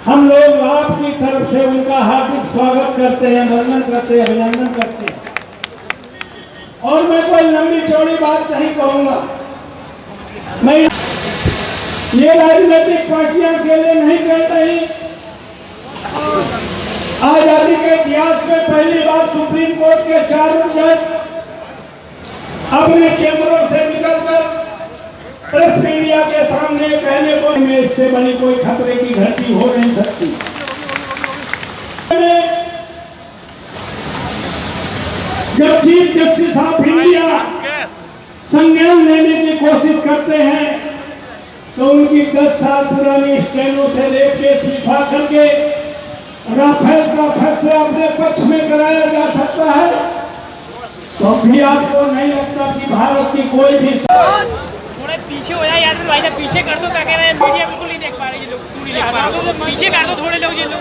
हम लोग आपकी तरफ से उनका हार्दिक स्वागत करते हैं, वंदन करते हैं, अभिनंदन करते हैं। और मैं कोई लंबी चौड़ी बात नहीं कहूंगा। मैं ये राजनीतिक पार्टियां अकेले नहीं कर रही। आजादी के इतिहास में पहली बार सुप्रीम कोर्ट के 4 जज अपने चैम्बरों से निकलकर प्रेस मीडिया के सामने कहने को में इससे बड़ी कोई खतरे की घंटी हो नहीं सकती। जब चीफ जस्टिस ऑफ इंडिया संज्ञान लेने की कोशिश करते हैं तो उनकी 10 साल पुरानी स्टेनों से लेके सिफा करके राफेल का फैसला अपने पक्ष में कराया जा सकता है। तो भी आपको नहीं लगता कि भारत की कोई भी थोड़े पीछे हो जाए यार भाई साहब, पीछे कर दो। क्या कह रहे हैं, मीडिया बिल्कुल नहीं देख पा रहे ये लोग, तू नहीं देख पा रहा, पीछे कर दो थोड़े लोग ये लोग।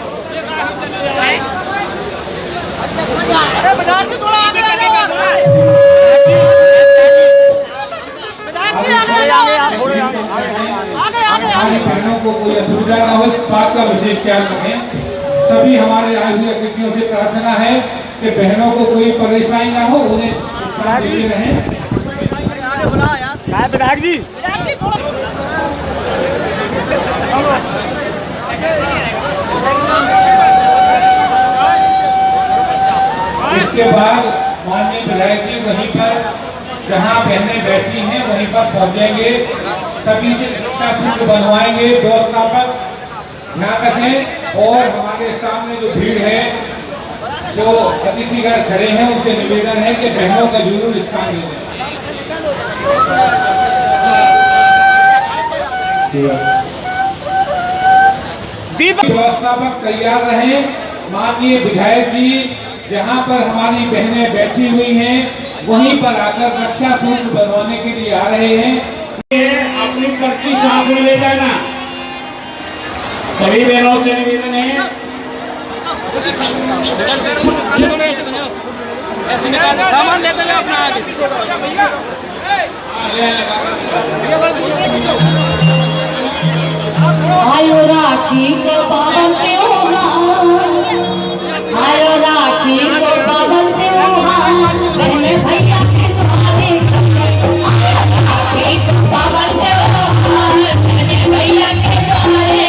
अरे बाजार से थोड़ा आगे आगे बहनों को कोई असुविधा न हो, इस बात का विशेष ख्याल रखें। सभी हमारे आए हुए अतिथियों से प्रार्थना है कि बहनों को कोई परेशानी ना हो, उन्हें स्थान देते रहें। विधायक जी इसके बाद माननीय विधायक जी वहीं पर जहां बहनें बैठी हैं वहीं पर पहुंचेंगे, सभी से शिक्षा सूत्र बनवाएंगे, व्यवस्थापक ध्यान रखें। और हमारे सामने जो भीड़ है, जो अतिथिगण खड़े हैं, उनसे निवेदन है कि बहनों का जरूर स्थान दें। व्यवस्थापक तैयार रहे। माननीय विधायक जी जहां पर हमारी बहनें बैठी हुई हैं वहीं पर आकर रक्षा सूत्र बनवाने के लिए आ रहे हैं। अपनी पर्ची साथ में ले जाना। सभी बहनों से निवेदन है। सामान लेते जाओ अपना आगे। आयो राखी को पावन त्योहार, आयो राखी को पावन त्योहार, बहने भैया के द्वारे राखी को पावन त्योहार, बहने भैया के द्वारे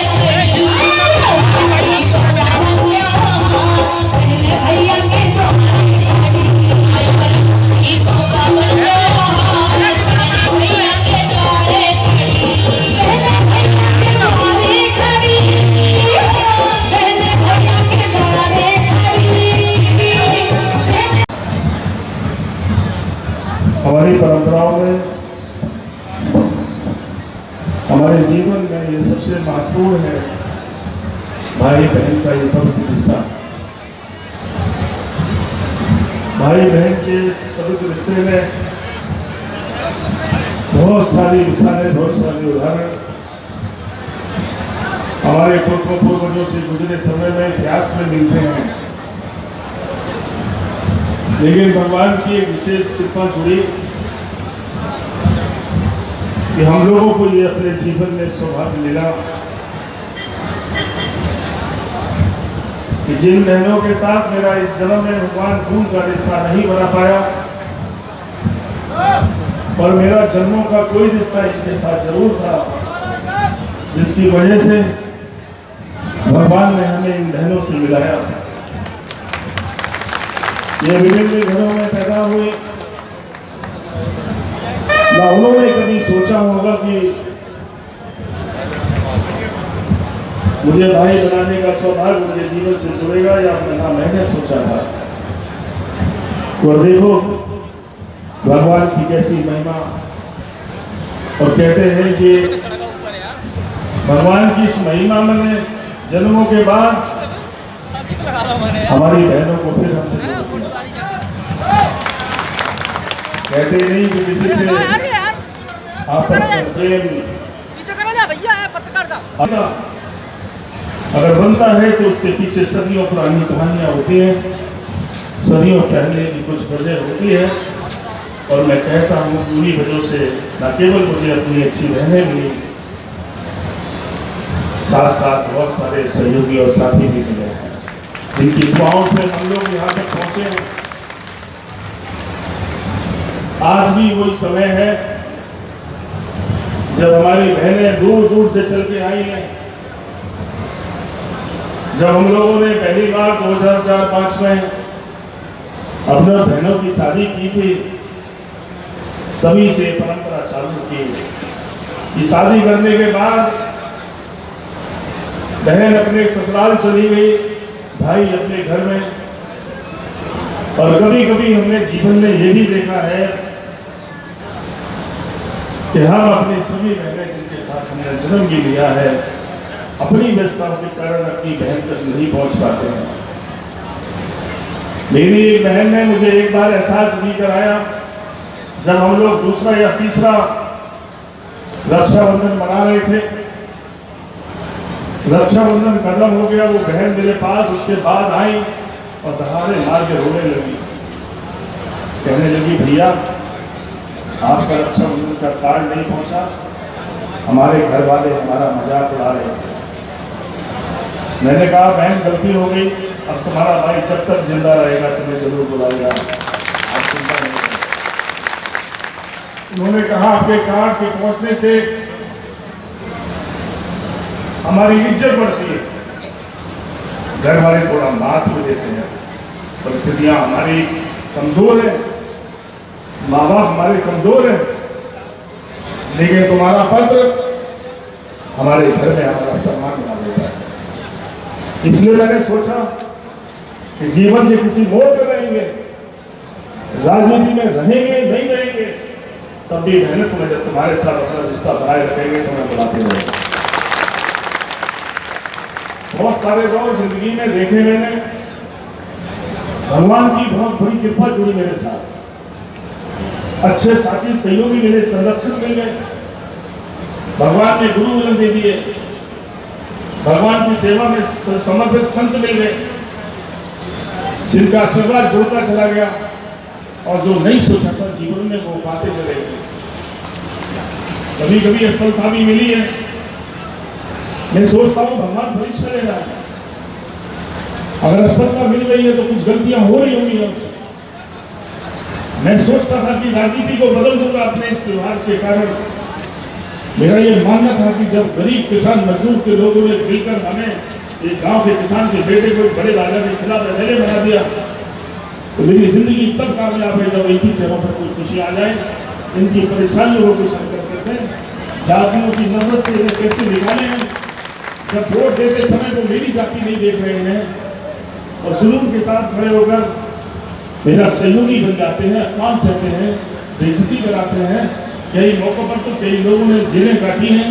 राखी को पावन त्योहार, बहने भैया के द्वारे राखी को पावन त्योहार, बहने भैया के द्वारे हमारी परंपराओं में, हमारे जीवन में ये सबसे महत्वपूर्ण है भाई बहन का ये पवित्र रिश्ता। भाई बहन के इस पवित्र रिश्ते में बहुत सारी मिसालें, बहुत सारे उदाहरण हमारे पूर्वजों से गुजरे समय में इतिहास में मिलते हैं। लेकिन भगवान की एक विशेष कृपा जुड़ी कि हम लोगों को ये अपने जीवन में सौभाग्य मिला कि जिन बहनों के साथ मेरा इस जन्म में भगवान खून का रिश्ता नहीं बना पाया, और मेरा जन्मों का कोई रिश्ता इनके साथ जरूर था, जिसकी वजह से भगवान ने हमें इन बहनों से मिलाया। ये विभिन्न घरों में पैदा हुए, ना उन्होंने कभी सोचा होगा कि मुझे भाई बनाने का सौभाग्य मुझे जीवन से जुड़ेगा, या ना मैंने सोचा था। और देखो भगवान की कैसी महिमा। और कहते हैं कि भगवान की इस महिमा में जन्मों के बाद हमारी बहनों को फिर हमसे कहते नहीं कि किसी से आपस में प्रेम अगर बनता है तो उसके पीछे सदियों पुरानी कहानियां होती हैं, सदियों पहले की कुछ वजह होती है। और मैं कहता हूँ उन्हीं वजहों से न केवल मुझे अपनी अच्छी बहनें मिली, साथ साथ बहुत सारे सहयोगी और साथी भी मिले हैं जिनकी दुआओं से हम लोग यहाँ तक पहुंचे हैं। आज भी वही समय है जब हमारी बहनें दूर दूर से चल के आई हैं। जब हम लोगों ने पहली बार 2004-05 में अपने बहनों की शादी की थी, तभी से परंपरा चालू की कि शादी करने के बाद बहन अपने ससुराल चली गई, भाई अपने घर में। और कभी कभी हमने जीवन में ये भी देखा है कि हम अपनी सभी बहनें जिनके साथ हमने जन्म भी लिया है, अपनी व्यस्तताओं के कारण अपनी बहन तक नहीं पहुंच पाते हैं। मेरी एक बहन ने मुझे एक बार एहसास भी कराया, जब हम लोग दूसरा या तीसरा रक्षाबंधन मना रहे थे, रक्षाबंधन खत्म हो गया, वो बहन मेरे पास उसके बाद आई और दहाड़े मार के रोने लगी, कहने लगी भैया आपका रक्षाबंधन का कार्ड नहीं पहुंचा, हमारे घर वाले हमारा मजाक उड़ा रहे थे। मैंने कहा बहन गलती हो गई, अब तुम्हारा भाई जब तक जिंदा रहेगा तुम्हें जरूर बुलाएगा, आप चिंता नहीं करें। उन्होंने कहा आपके कार्ड के पहुंचने से हमारी इज्जत बढ़ती है, घर वाले थोड़ा मात भी देते हैं, परिस्थितियां हमारी कमजोर है, माँ बाप हमारे कमजोर है, लेकिन तुम्हारा पत्र हमारे घर में हमारा सम्मान बना देता है। इसलिए मैंने सोचा कि जीवन के किसी मोड़ पर रहेंगे, राजनीति में रहेंगे नहीं रहेंगे, तब भी मेहनत में जब तुम्हारे साथ अपना रिश्ता बनाए रखेंगे तो मैं बुलाते रहेंगे। बहुत सारे लोग जिंदगी में देखे मैंने, भगवान की बहुत बड़ी कृपा जुड़ी मेरे साथ, अच्छे साथी सहयोगी मिले, संरक्षक मिल गए, भगवान ने गुरु वजन दे दिए, भगवान की सेवा में समर्पित संत मिल गए, जिनका आशीर्वाद जोड़ता चला गया और जो नहीं सोचा था जीवन में वो बातें चले गए। कभी कभी असफलता भी मिली है, मैं सोचता हूं भगवान परीक्षा ले रहा है, अगर असफलता मिल रही है तो कुछ गलतियां हो रही होंगी हमसे। मैं सोचता था कि राजनीति को बदल दूंगा अपने इस व्यवहार के कारण। मेरा ये मानना था कि जब गरीब किसान मजदूर के लोगों ने मिलकर हमें एक गांव के किसान के बेटे को बड़े राजा के खिलाफ एमएलए बना दिया, तो मेरी जिंदगी तब कामयाब है जब एक ही जगह पर कोई खुशी आ जाए, इनकी परेशानियों को संकट करते हैं, जातियों की नफरत से इन्हें कैसे निकाले हैं। जब वोट देते समय तो मेरी जाति नहीं देख रहे हैं और जुनून के साथ खड़े होकर मेरा सहयोगी बन जाते हैं, अपमान सहते हैं, बेइज्जती कराते हैं। कई मौकों पर तो कई लोगों ने जेलें काटी हैं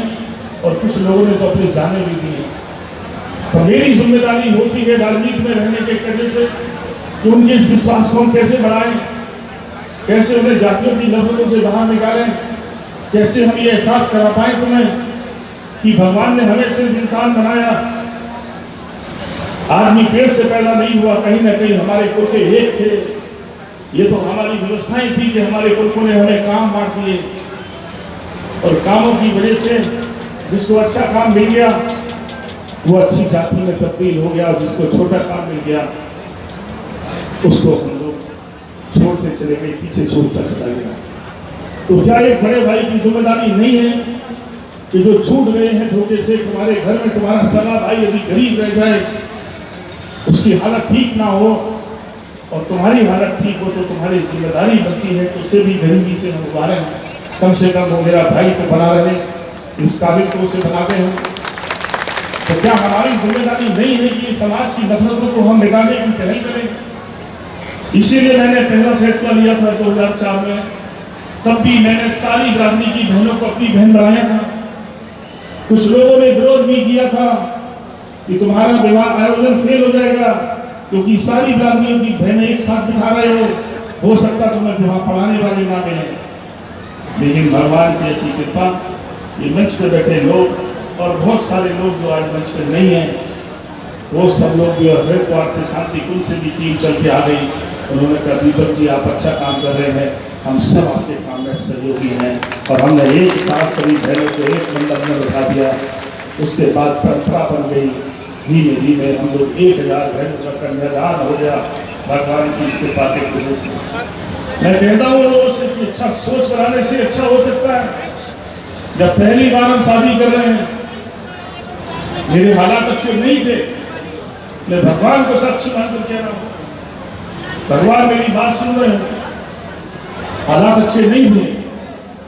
और कुछ लोगों ने तो अपनी जानें भी दी हैं। तो मेरी जिम्मेदारी होती है राजनीति में रहने के वजह से कि उनके इस विश्वास को हम कैसे बढ़ाएं, कैसे उन्हें जातियों की नफरतों से बाहर निकालें, कैसे हम ये एहसास करा पाए तुम्हें कि भगवान ने हमें सिर्फ इंसान बनाया, आदमी पेड़ से पैदा नहीं हुआ, कहीं ना कहीं हमारे कुल के एक थे। ये तो हमारी व्यवस्थाएं थी कि हमारे कुल ने हमें काम बांट दिए और कामों की वजह से जिसको अच्छा काम मिल गया वो अच्छी जाति में तब्दील हो गया और जिसको छोटा काम मिल गया उसको हम लोग छोड़ते चले गए, पीछे छोड़ता चला गया। तो क्या एक बड़े भाई की जिम्मेदारी नहीं है कि जो छूट गए हैं धोखे से, तुम्हारे घर में तुम्हारा सगा भाई यदि गरीब रह जाए, उसकी हालत ठीक ना हो और तुम्हारी हालत ठीक हो, तो तुम्हारी जिम्मेदारी बनती है कि उसे भी गरीबी से हम उबारें, कम से कम वो मेरा भाई तो बना रहे, इस काबिल तो उसे बनाते हैं। तो क्या हमारी जिम्मेदारी नहीं है कि समाज की नफरतों को हम मिटाने की पहल करें। इसीलिए मैंने पहला फैसला लिया था 2004 में, तब भी मैंने सारी बिरादरी की बहनों को अपनी बहन बनाया था। कुछ लोगों ने विरोध भी किया था कि तुम्हारा विवाह आयोजन फेल हो जाएगा क्योंकि सारी बिरादरियों की बहनें एक साथ दिखा रहे हो सकता तुम्हें विवाह पढ़ाने वाले ना मिले। लेकिन भगवान की ऐसी कृपा, ये मंच पर बैठे लोग और बहुत सारे लोग जो आज मंच पर नहीं हैं, वो सब लोग जो हरिद्वार से शांति कुंज से भी टीम चल के आ गई। उन्होंने कहा दीपक जी आप अच्छा काम कर रहे हैं, हम सब आपके काम में सहयोगी हैं और हमने एक साथ सभी बहनों को एक मंडप में बैठा दिया उसके बाद परंपरा बन गई। धीमे धीमे हम लोग 1000 बहनों का कन्यादान हो गया भगवान की इस कृपा के वजह से। मैं कहता हूँ लोगों से कि अच्छा सोच बनाने से अच्छा हो सकता है। जब पहली बार हम शादी कर रहे हैं, मेरे हालात अच्छे नहीं थे, मैं भगवान को सच्ची मानकर कह रहा हूँ, भगवान मेरी बात सुन रहे हैं, हालात अच्छे नहीं थे।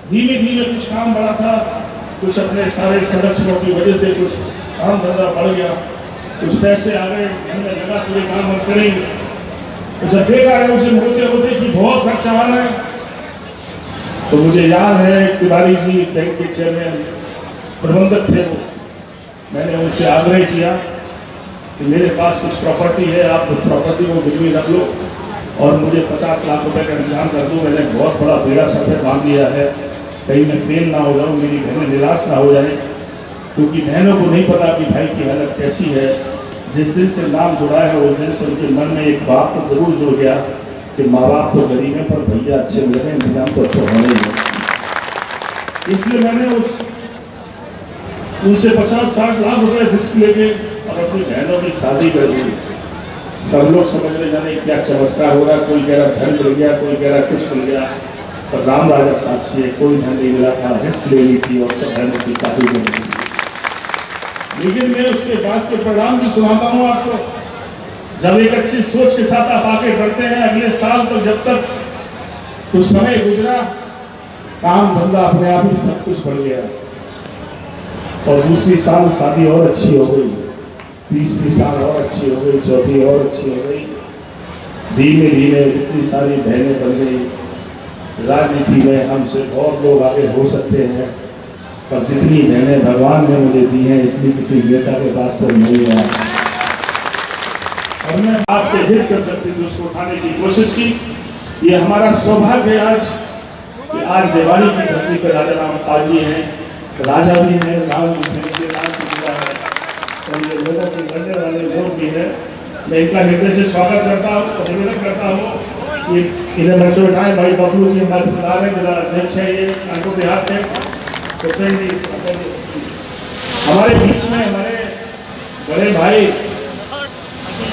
धीमे धीमे कुछ काम बढ़ा था, कुछ अपने सारे संरक्षणों की वजह से कुछ काम धंधा बढ़ गया, कुछ पैसे आ गए, हमने लगा पूरे काम हम करेंगे। तो जब देखा है मुझे होते होते कि बहुत खर्चा आ रहा है, तो मुझे याद है तिवारी जी बैंक के चेयरमैन प्रबंधक थे वो, मैंने उनसे आग्रह किया कि मेरे पास कुछ प्रॉपर्टी है, आप उस प्रॉपर्टी को गिरवी रख लो और मुझे 50 लाख रुपए का इंतजाम कर दो। मैंने बहुत बड़ा बेड़ा सर पे बांध लिया है, कहीं मैं फेल ना हो जाऊँ, मेरी बहनें निराश ना हो जाए, क्योंकि बहनों को नहीं पता कि भाई की हालत कैसी है। जिस दिन से नाम जुड़ा है उस दिन से उनके मन में एक बात तो जरूर जुड़ गया कि माँ बाप तो गरीब है पर भैया अच्छे मिल रहे हैं, इंतजाम तो अच्छा होना ही है। इसलिए मैंने उनसे 50-60 लाख रुपए रिस्क लेके और अपनी बहनों की शादी कर दी। सब लोग समझ रहे जाने क्या चमत्कार हो रहा, कोई कह रहा धन मिल गया, कोई कह रहा कुछ मिल गया, पर राम राजा साक्षी है, कोई धन नहीं मिला था, रिस्क ले ली थी और सब बहनों की शादी कर दी। लेकिन मैं उसके बाद के परिणाम भी सुनाता हूँ आपको। जब एक अच्छी सोच के साथ आप आगे बढ़ते हैं, अगले साल तो जब तक कुछ समय गुजरा, काम धंधा अपने आप ही सब कुछ बढ़ गया और दूसरी साल शादी और अच्छी हो गई, तीसरी साल और अच्छी हो गई, चौथी और अच्छी हो गई। धीमे धीमे इतनी सारी बहनें बन गई। राजनीति में हमसे बहुत लोग आगे हो सकते हैं, पर जितनी बहनें भगवान ने मुझे दी हैं इसलिए किसी नेता के पास तो नहीं है। और मैं आपके हित कर सकती थी, उसको उठाने की कोशिश की। ये हमारा सौभाग्य आज कि आज दिवाली की धरती पर राजा रामपाल जी हैं, राजा भी हैं, राम भी हैं, इनके नाम से जुड़ा है और ये लोगों के लड़ने वाले लोग भी हैं। मैं इनका हृदय से स्वागत करता हूँ और निवेदन करता हूँ कि इन्हें मंच में उठाएं। भाई बबलू जी हमारे सरदार हैं, जिला अध्यक्ष है, ये आंखों देहात है। तो जी हमारे बीच में हमारे बड़े भाई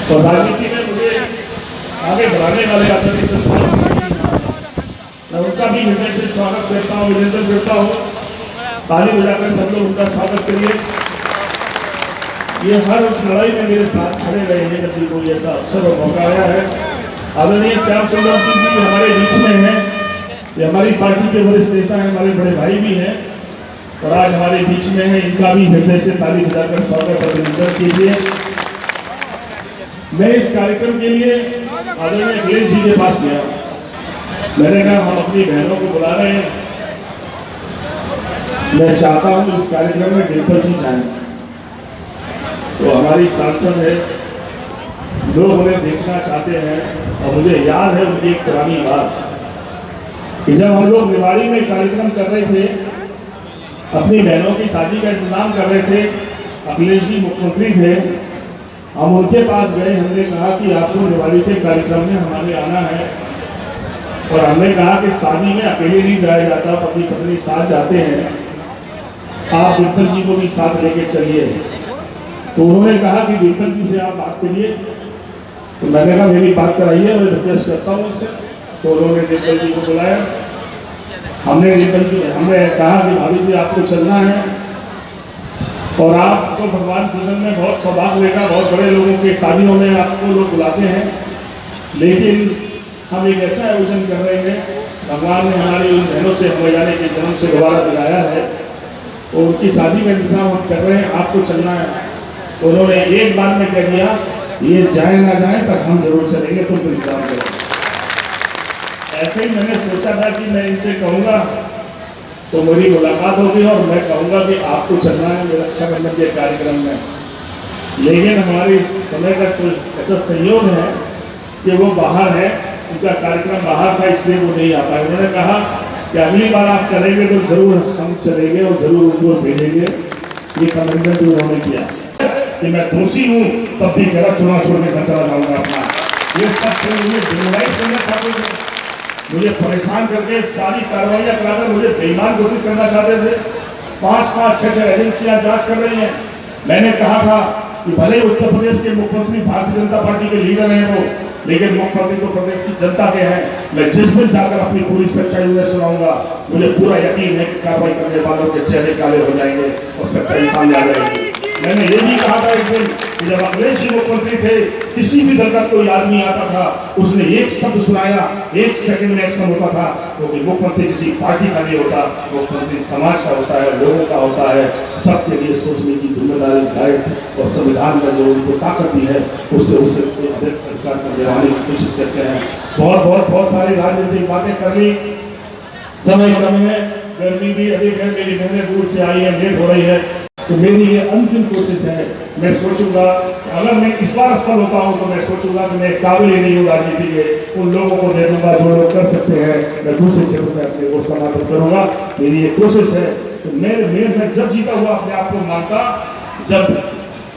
और राजनीति में मुझे आगे बढ़ाने वाले आदरणीय मैं उनका भी हृदय से स्वागत करता हूँ, अभिनंदन करता हूँ। ताली बजाकर सब लोग उनका स्वागत करिए। ये हर उस लड़ाई में मेरे साथ खड़े रहे हैं जब कोई ऐसा अवसर और मौका आया है। आदरणीय श्याम सुंदर सिंह जी हमारे बीच में हैं, ये हमारी पार्टी के वरिष्ठ नेता हैं, हमारे बड़े भाई भी हैं और आज हमारे बीच में है। इनका भी हृदय से ताली बजाकर स्वागत और अभिनंदन कीजिए। मैं इस कार्यक्रम के लिए आदरणीय अखिलेश जी के पास गया, मैंने कहा हम अपनी बहनों को बुला रहे हैं, मैं चाहता हूं इस कार्यक्रम में डिम्पल जी जाएं। तो हमारी सांसद है, लोग उन्हें देखना चाहते हैं और मुझे याद है उनकी एक पुरानी बात कि जब हम लोग निवाड़ी में कार्यक्रम कर रहे थे, अपनी बहनों की शादी का इंतजाम कर रहे थे, अखिलेश जी मुख्यमंत्री थे, हम उनके पास गए, हमने कहा कि आपको निवाड़ी के कार्यक्रम में हमारे आना है और हमने कहा कि शादी में अकेले नहीं जाया जाता, पति पत्नी साथ जाते हैं, आप डिम्पल जी को भी साथ लेके चलिए। तो उन्होंने कहा कि डिम्पल जी से आप बात करिए। तो मैंने कहा मेरी बात कराइए, मैं रिक्वेस्ट करता हूँ उनसे। तो उन्होंने डिम्पल जी को बुलाया, हमने कहा कि भाभी जी आपको चलना है और आपको भगवान जीवन में बहुत सौभाग्य देगा, बहुत बड़े लोगों के शादियों में आपको लोग बुलाते हैं, लेकिन हम एक ऐसा आयोजन कर रहे हैं, भगवान ने हमारी उन बहनों से हमें जाने के जन्म से दोबारा दिलाया है और उनकी शादी का इंतजाम हम कर रहे हैं, आपको चलना है। तो उन्होंने एक बार में कह दिया, ये जाए ना जाए पर हम जरूर चलेंगे, तुम इंतजाम करो। ऐसे ही मैंने सोचा था कि मैं इनसे कहूँगा तो मेरी मुलाकात होगी और मैं कहूँगा कि आपको चलना है रक्षाबंधन के कार्यक्रम में, लेकिन हमारे समय का ऐसा संयोग है कि वो बाहर है, उनका कार्यक्रम बाहर था, इसलिए वो नहीं आ पाए। उन्होंने कहा कि अगली बार आप करेंगे तो जरूर हम चलेंगे और जरूर उनको भेजेंगे। ये कमिटमेंट उन्होंने किया कि मैं दोषी हूँ तब भी मेरा चुनाव छोड़ने का चला जाऊँगा अपना। ये सब मुझे डिमोराइज करना चाहते थे, मुझे परेशान करके सारी कार्रवाइयाँ कराकर मुझे बेईमान घोषित करना चाहते थे। 5-5, 6-6 एजेंसियां जांच कर रही हैं। मैंने कहा था कि भले ही उत्तर प्रदेश के मुख्यमंत्री भारतीय जनता पार्टी के लीडर हैं वो, लेकिन मुख्यमंत्री तो प्रदेश की जनता के हैं। मैं जिस दिन जाकर अपनी पूरी सच्चाई उन्हें सुनाऊंगा, मुझे पूरा यकीन है कि कार्रवाई करने वालों के चेहरे काले हो जाएंगे और सच्चाई सामने आ जाएगी। मैंने ये भी कहा था एक दिन कि जब अखिलेश जी मुख्यमंत्री थे, किसी भी दल का कोई आदमी आता था, उसने एक शब्द सुनाया, 1 सेकंड में एक्शन होता था, क्योंकि मुख्यमंत्री किसी पार्टी का नहीं होता, मुख्यमंत्री समाज का होता है, लोगों का होता है। सबके लिए सोचने की जिम्मेदारी दायित्व और संविधान में जो उनको ताकत दी है, उससे अधिकार करने वाले की कोशिश करते हैं। बहुत सारी राजनीतिक बातें कर ली, समय कम है, गर्मी भी अधिक है, मेरी बहनें दूर से आई है, लेट हो रही है, तो मेरी ये अंतिम कोशिश है। मैं सोचूंगा अगर मैं इस बार सफल होता हूं तो मैं सोचूंगा कि मैं काबिल ही नहीं हूँ राजनीति के, उन लोगों को दे दूंगा जो लोग कर सकते हैं, मैं दूसरे क्षेत्र में अपने को समाप्त करूंगा। मेरी ये कोशिश है। तो मैं जब जीता हुआ अपने आप को मानता, जब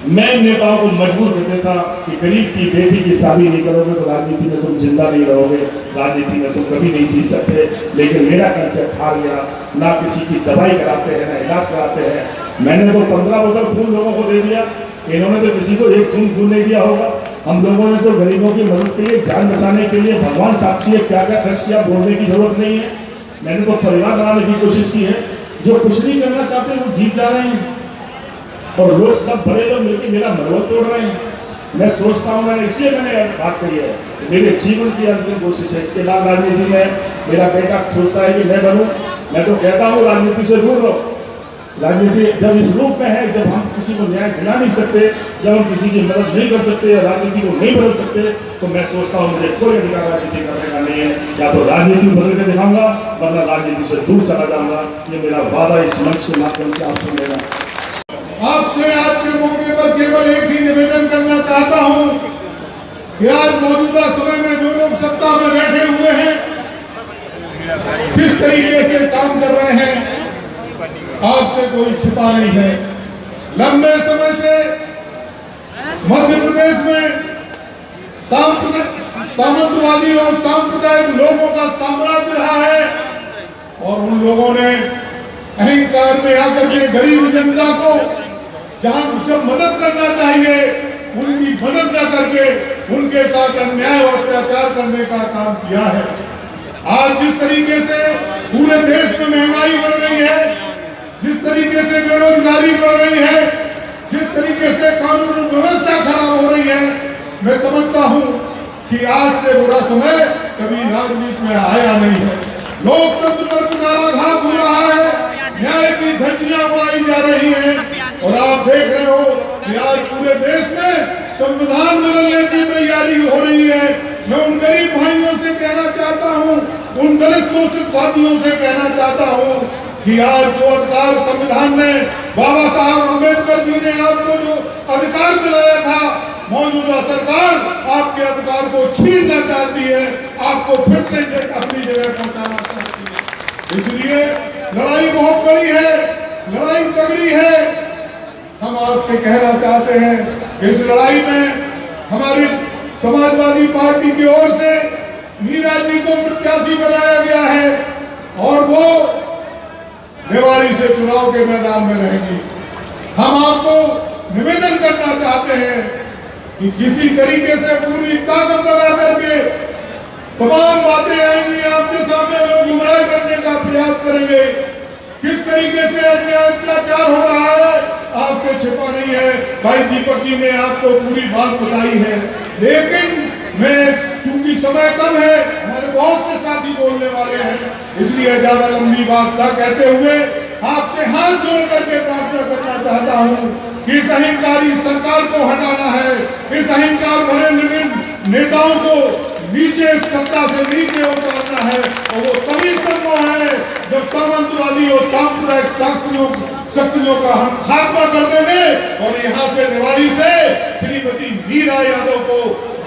मैं नेताओं को मजबूर कर देता कि गरीब की बेटी की शादी नहीं करोगे तो राजनीति में तुम जिंदा नहीं रहोगे, राजनीति में तुम कभी नहीं जी सकते। लेकिन मेरा कंसेप्ट हार गया, ना किसी की दवाई कराते हैं, ना इलाज कराते हैं। मैंने तो 15 बोतल खून लोगों को दे दिया, इन्होंने तो किसी को एक खून नहीं दिया होगा। हम लोगों ने तो गरीबों की मदद के लिए, जान बचाने के लिए, भगवान साक्षी है क्या क्या खर्च किया, बोलने की जरूरत नहीं है। मैंने तो परिवार बनाने की कोशिश की है। जो कुछ नहीं करना चाहते वो जीत जा रहे हैं और लोग सब बड़े लोग मिलकर मेरा मनोबल तोड़ रहे हैं। मैं सोचता हूँ, मैंने इसलिए मैंने बात कही है, मेरे जीवन की अंतिम कोशिश है। इसके बाद राजनीति में मेरा बेटा सोचता है कि मैं बनूं, मैं तो कहता हूँ राजनीति से दूर रहो। राजनीति जब इस रूप में है, जब हम किसी को न्याय दिला नहीं सकते, जब हम किसी की मदद नहीं कर सकते या राजनीति को नहीं बदल सकते, तो मैं सोचता हूँ मुझे कोई अधिकार राजनीति करने का नहीं है। या तो राजनीति बदल के दिखाऊंगा, वरना राजनीति से दूर चला जाऊंगा। ये मेरा वादा इस मंच के माध्यम से आप सुनेगा। आपसे आज के मौके पर केवल एक ही निवेदन करना चाहता हूं कि आज मौजूदा समय में जो लोग सत्ता में बैठे हुए हैं, किस तरीके से काम कर रहे हैं, आपसे कोई छिपा नहीं है। लंबे समय से मध्य प्रदेश में सामंतवादी और सांप्रदायिक लोगों का साम्राज्य रहा है और उन लोगों ने अहंकार में आकर के गरीब जनता को जहां जब मदद करना चाहिए उनकी मदद न करके उनके साथ अन्याय और अत्याचार करने का काम किया है। आज जिस तरीके से पूरे देश में महंगाई बढ़ रही है, जिस तरीके से बेरोजगारी बढ़ रही है, जिस तरीके से कानून व्यवस्था खराब हो रही है, मैं समझता हूं कि आज से बुरा समय कभी राजनीति में आया नहीं है। लोकतंत्र पर कुठाराघात हो रहा है, न्याय की धज्जियां उड़ाई जा रही हैं और आप देख रहे हो कि आज पूरे देश में संविधान बदलने की तैयारी हो रही है। मैं उन गरीब भाइयों से कहना चाहता हूं, उन दलित शोषित साथियों से कहना चाहता हूं कि आज जो अधिकार संविधान ने, बाबा साहब अम्बेडकर जी ने आपको जो अधिकार दिलाया था, मौजूदा सरकार आपके अधिकार को छीनना चाहती है, आपको फिर से अपनी जगह पहुंचाना चाहती है। इसलिए लड़ाई बहुत बड़ी है, लड़ाई तगड़ी है। हम आपसे कहना चाहते हैं, इस लड़ाई में हमारी समाजवादी पार्टी की ओर से मीरा जी को प्रत्याशी बनाया गया है और वो रेवाड़ी से चुनाव के मैदान में रहेंगी। हम आपको निवेदन करना चाहते हैं कि किसी तरीके से पूरी ताकत लगा करके तमाम बातें आएंगी आपके सामने, लोग गुमराह करने का प्रयास करेंगे। किस तरीके से अन्याय अत्याचार हो रहा है आपसे छिपा नहीं है। भाई दीपक जी ने आपको पूरी बात बताई है, लेकिन मैं चूंकि समय कम है, हमारे बहुत से साथी बोलने वाले हैं, इसलिए ज्यादा लंबी बात न कहते हुए आपसे हाथ जोड़ करके प्रार्थना करना चाहता हूं कि इस अहंकारी सरकार को हटाना है, इस अहंकार भरे नेताओं को नीचे सत्ता से नीचे उतारना है और वो तभी संभव है जब सामंतवादी और सांप्रदायिक शक्तियों का हम खात्मा कर देंगे और यहाँ से रेवाड़ी से श्रीमती मीरा यादव को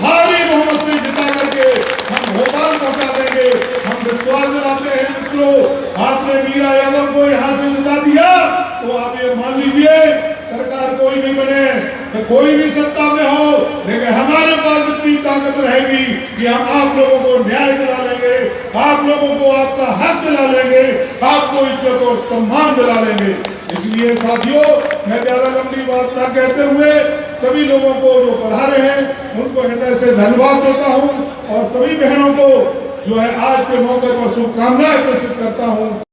भारी बहुमत से जिता करके हम भोपाल पहुंचा देंगे। हम विश्वास दिलाते हैं मित्रों, आपने मीरा यादव को यहाँ से जिता दिया तो आप ये मान लीजिए सरकार कोई भी बने, तो कोई भी सत्ता में हो, लेकिन हमारे पास इतनी ताकत रहेगी कि हम आप लोगों को न्याय दिला लेंगे, आप लोगों को आपका हक दिला लेंगे, आपको इज्जत और सम्मान दिला लेंगे। इसलिए साथियों, मैं ज्यादा लंबी बात ना कहते हुए सभी लोगों को जो पढ़ा रहे हैं उनको हृदय से धन्यवाद देता हूं और सभी बहनों को जो है आज के मौके पर शुभकामनाएं प्रेषित करता हूं।